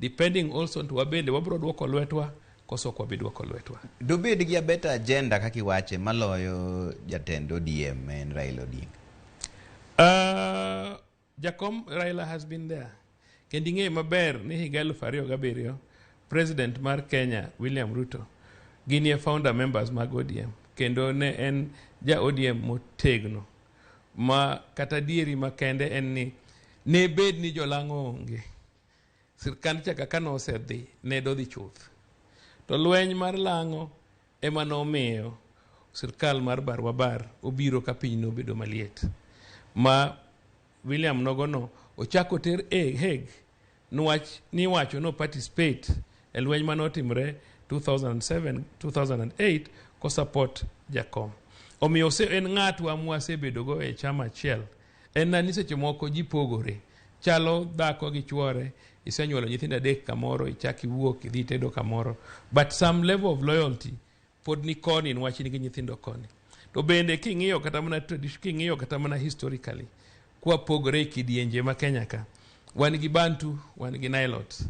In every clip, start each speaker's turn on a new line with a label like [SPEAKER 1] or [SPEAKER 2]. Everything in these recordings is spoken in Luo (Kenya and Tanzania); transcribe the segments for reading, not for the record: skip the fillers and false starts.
[SPEAKER 1] depending also to wabende wabro duoko lwetwa koso kwa biduoko lwetwa.
[SPEAKER 2] Dobed gi beta agenda kaki wache maloyo jatend ODM en Raila Odinga.
[SPEAKER 1] Jakom Raila has been there. Kendinge maber ni higa 2007 President mar Kenya William Ruto gini founder members mag ODM kendo ne en ja ODM motegno ma kata dieri makende en ni ne bed ni Jolang'o onge sirkand chaka kano osedhi ne dodhi chuth to lweny mar Lang'o ema nomiyo sirkal mar wabar obiro ka piny no bedo maliet ma William Nogono ochako ter Hague ni wacho no participate e lweny manotimre 2007-2008 ko support Jakom. Omiyo en ng'atwa mwasebedogo e chama achiel. En nani seche moko ji pogore. Chalo dhako gi chuore, isenyuolo nyithindo 3 kamoro, ichaki wuok idhi tedo kamoro. But some level of loyalty pod ni koni nwach ni gi nyithindo koni. To bende king'iyo kata mana tradition, king'iyo kata mana historically, kwa pogore kidienje ma Kenya ka. Wan gi Bantu, wan gi Nilots.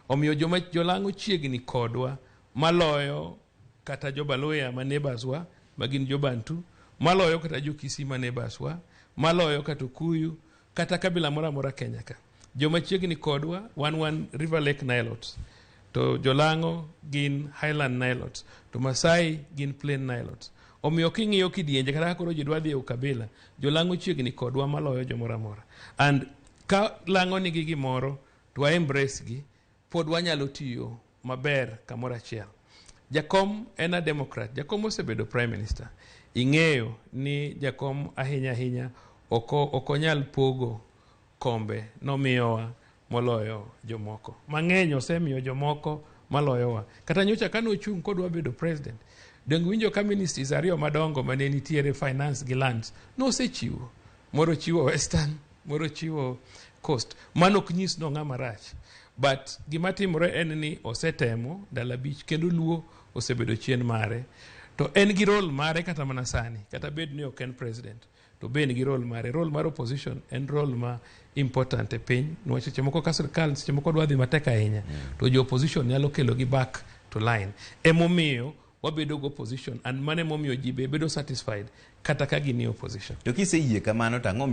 [SPEAKER 1] Omiyo Jolang'o chiegni kodwa maloyo kata Jobaloya ma neighbors wa magin Jobantu, maloyo kata Jokisi ma neighbors wa, maloyo kata Kuyu, kata kabila mora Kenya ka. Joma chiegni kodwa wan River Lake Nilots, to Jolang'o gin Highland Nilots, to Masai gin Plain Nilots. Omiyo king'iyo kidienje kata koro jidwa dhi ukabila, Jolang'o chiegni kodwa maloyo jomora. And ka Lang'o nigi gimoro to embrace gi pod wanyalo tiyo maber kamoro achiel. Jakom en a Democrat. Jakom osebedo Prime Minister. Ing'eyo ni Jakom ahinya okonyal pogo kombe nomiyowa moloyo jomoko. Mang'eny osemiyo jomoko maloyowa. Kata nyocha kano ochung' kodwa bedo president. Dong winjo ka ministries ariyo madongo mane nitiere finance gi lands no osechiwo. Moro chiwo Western, moro chiwo Coast. Mano ok nyis no ng'ama rach. But gima timore en ni osetemo dala bich kendo luo osebedo chien mare. To en gi role mare kata mana sani. Kata bed ni ok en president. To ben gi role mare. Role mar opposition en role ma important e piny. Nwach seche moko ka sirkal seche moko dwa dhi matek ahinya. To jo opposition nyalo kelo gi back to line. Emomiyo wabedo go opposition and mane momiyo ji bedo satisfied kata ka gini opposition.
[SPEAKER 2] To kiseyie kamano tang'o